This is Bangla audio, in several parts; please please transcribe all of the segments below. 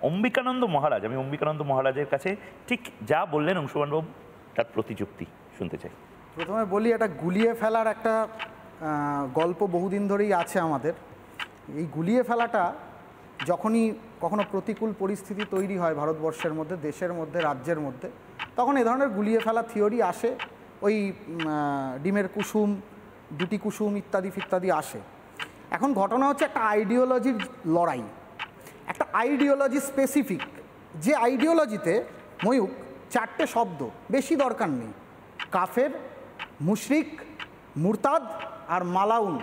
অম্বিকানন্দ মহারাজ, আমি অম্বিকানন্দ মহারাজের কাছে ঠিক যা বললেন অংশুমানবাবু তার প্রতিযুক্তি শুনতে চাই। প্রথমে বলি, এটা গুলিয়ে ফেলার একটা গল্প বহুদিন ধরেই আছে আমাদের। এই গুলিয়ে ফেলাটা যখনই কখনো প্রতিকূল পরিস্থিতি তৈরি হয় ভারতবর্ষের মধ্যে, দেশের মধ্যে, রাজ্যের মধ্যে, তখন এ ধরনের গুলিয়ে ফেলা থিওরি আসে। ওই ডিমের কুসুম, দুটি কুসুম ইত্যাদি ইত্যাদি আসে। এখন ঘটনা হচ্ছে একটা আইডিওলজির লড়াই, একটা আইডিওলজি স্পেসিফিক, যে আইডিওলজিতে ময়ূক 4টে শব্দ, বেশি দরকার নেই, কাফের, মুশরিক, মুরতাদ আর মালাউন।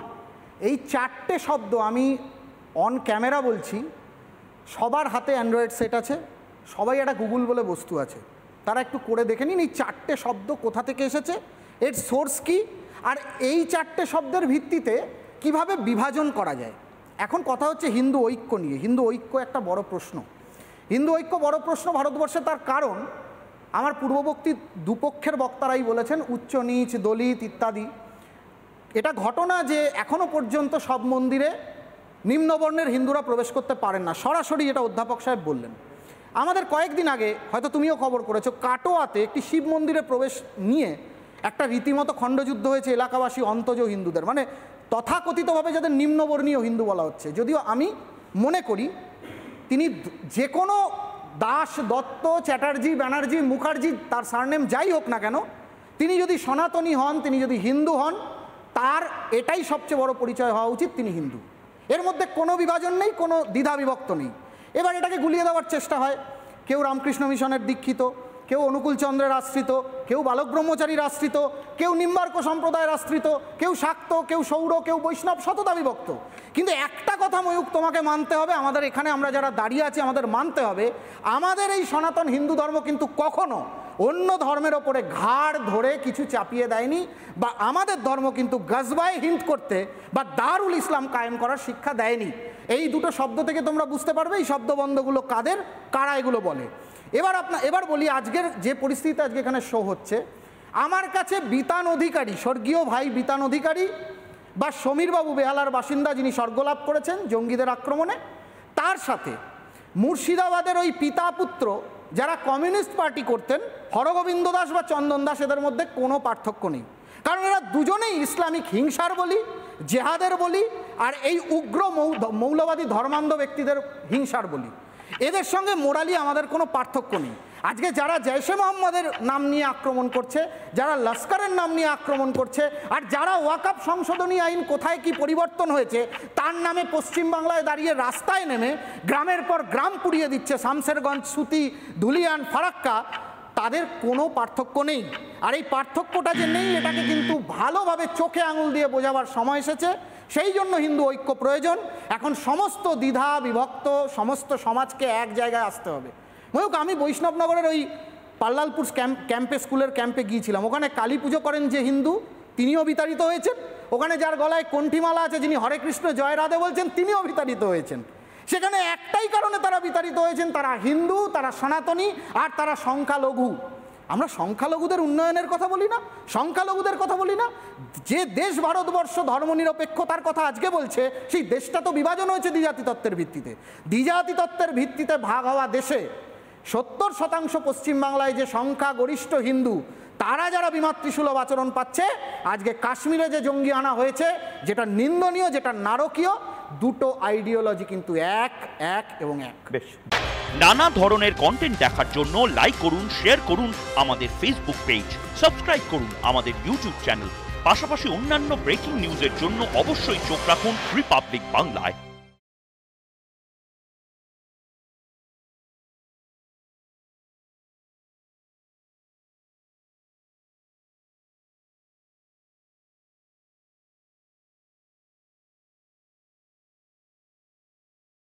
এই 4টে শব্দ আমি অন ক্যামেরা বলছি, সবার হাতে অ্যান্ড্রয়েড সেট আছে, সবাই একটা গুগল বলে বস্তু আছে, তারা একটু করে দেখে নিন এই 4টে শব্দ কোথা থেকে এসেছে, এর সোর্স কি, আর এই 4টে শব্দের ভিত্তিতে কিভাবে বিভাজন করা যায়। এখন কথা হচ্ছে হিন্দু ঐক্য নিয়ে। হিন্দু ঐক্য একটা বড় প্রশ্ন, হিন্দু ঐক্য বড় প্রশ্ন ভারতবর্ষে। তার কারণ আমার পূর্ববর্তী দুপক্ষের বক্তারাই বলেছেন, উচ্চ নীচ, দলিত ইত্যাদি। এটা ঘটনা যে এখনও পর্যন্ত সব মন্দিরে নিম্নবর্ণের হিন্দুরা প্রবেশ করতে পারেন না, সরাসরি এটা অধ্যাপক সাহেব বললেন। আমাদের কয়েকদিন আগে, হয়তো তুমিও খবর করেছো, কাটোয়াতে একটি শিব মন্দিরে প্রবেশ নিয়ে একটা রীতিমতো খণ্ডযুদ্ধ হয়েছে এলাকাবাসী অন্তজ হিন্দুদের, মানে তথাকথিতভাবে যাদের নিম্নবর্ণীয় হিন্দু বলা হচ্ছে। যদিও আমি মনে করি তিনি যে কোনো দাস, দত্ত, চ্যাটার্জি, ব্যানার্জি, মুখার্জি, তার সারনেম যাই হোক না কেন, তিনি যদি সনাতনী হন, তিনি যদি হিন্দু হন, তার এটাই সবচেয়ে বড় পরিচয় হওয়া উচিত, তিনি হিন্দু। এর মধ্যে কোনো বিভাজন নেই, কোনো দ্বিধা বিভক্ত নেই। এবার এটাকে গুলিয়ে দেওয়ার চেষ্টা হয়। কেউ রামকৃষ্ণ মিশনের দীক্ষিত, কেউ অনুকূলচন্দ্রের আশ্রিত, কেউ বালক ব্রহ্মচারীর আশ্রিত, কেউ নিম্বার্ক সম্প্রদায়ের আশ্রিত, কেউ শাক্ত, কেউ সৌর, কেউ বৈষ্ণব, শততা বিভক্ত। কিন্তু একটা কথা ময়ূক তোমাকে মানতে হবে, আমাদের এখানে আমরা যারা দাঁড়িয়ে আছি আমাদের মানতে হবে, আমাদের এই সনাতন হিন্দু ধর্ম কিন্তু কখনো অন্য ধর্মের ওপরে ঘাড় ধরে কিছু চাপিয়ে দেয়নি, বা আমাদের ধর্ম কিন্তু গজবায় হিন্দ করতে বা দারুল ইসলাম কায়েম করার শিক্ষা দেয়নি। এই দুটো শব্দ থেকে তোমরা বুঝতে পারবে এই শব্দবন্ধগুলো কাদের, কারা এগুলো বলে। এবার বলি, আজকের যে পরিস্থিতিতে আজকে এখানে শো হচ্ছে, আমার কাছে বিতান অধিকারী, স্বর্গীয় ভাই বিতান অধিকারী বা সমীরবাবু বেহালার বাসিন্দা, যিনি স্বর্গলাভ করেছেন জঙ্গিদের আক্রমণে, তার সাথে মুর্শিদাবাদের ওই পিতা পুত্র যারা কমিউনিস্ট পার্টি করতেন, হরগোবিন্দ দাস বা চন্দন দাস, এদের মধ্যে কোনো পার্থক্য নেই। কারণ এরা দুজনেই ইসলামিক হিংসার বলি, জেহাদের বলি, আর এই উগ্র মৌলবাদী ধর্মান্ধ ব্যক্তিদের হিংসার বলি। এদের সঙ্গে মোরালি আমাদের কোনো পার্থক্য নেই। আজকে যারা জৈশে মোহাম্মদের নাম নিয়ে আক্রমণ করছে, যারা লস্করের নাম নিয়ে আক্রমণ করছে, আর যারা ওয়াকফ সংশোধনী আইন কোথায় কি পরিবর্তন হয়েছে তার নামে পশ্চিমবাংলায় দাঁড়িয়ে রাস্তায় নেমে গ্রামের পর গ্রাম পুড়িয়ে দিচ্ছে, শামসেরগঞ্জ, সুতি, ধুলিয়ান, ফারাক্কা, তাদের কোনো পার্থক্য নেই। আর এই পার্থক্যটা যে নেই, এটাকে কিন্তু ভালোভাবে চোখে আঙুল দিয়ে বোঝাবার সময় এসেছে। সেই জন্য হিন্দু ঐক্য প্রয়োজন। এখন সমস্ত দ্বিধা বিভক্ত সমস্ত সমাজকে এক জায়গায় আসতে হবে। ময়ূক, আমি বৈষ্ণবনগরের ওই পাল্লালপুর ক্যাম্পে, স্কুলের ক্যাম্পে গিয়েছিলাম। ওখানে কালী পুজো করেন যে হিন্দু, তিনিও বিতাড়িত হয়েছেন। ওখানে যার গলায় কণ্ঠিমালা আছে, যিনি হরে কৃষ্ণ জয় রাধে বলছেন, তিনিও বিতাড়িত হয়েছেন। সেখানে একটাই কারণে তারা বিতাড়িত হয়েছেন, তারা হিন্দু, তারা সনাতনী, আর তারা সংখ্যালঘু। আমরা সংখ্যালঘুদের উন্নয়নের কথা বলি না, সংখ্যালঘুদের কথা বলি না। যে দেশ ভারতবর্ষ ধর্মনিরপেক্ষতার কথা আজকে বলছে, সেই দেশটা তো বিভাজন হয়েছে দ্বিজাতি তত্ত্বের ভিত্তিতে। দ্বিজাতি তত্ত্বের ভিত্তিতে ভাগ হওয়া দেশে 70% পশ্চিমবাংলায় যে সংখ্যাগরিষ্ঠ হিন্দু, তারা যারা বিমাতৃসুলভ আচরণ পাচ্ছে, আজকে কাশ্মীরে যে জঙ্গি আনা হয়েছে, যেটা নিন্দনীয়, যেটা নারকীয়, দুটো আইডিওলজি কিন্তু এক এবং এক। বেশ, নানা ধরনের কন্টেন্ট দেখার জন্য লাইক করুন, শেয়ার করুন আমাদের ফেসবুক পেজ, সাবস্ক্রাইব করুন আমাদের ইউটিউব চ্যানেল। পাশাপাশি অন্যান্য ব্রেকিং নিউজের জন্য অবশ্যই চোখ রাখুন রিপাবলিক বাংলায়।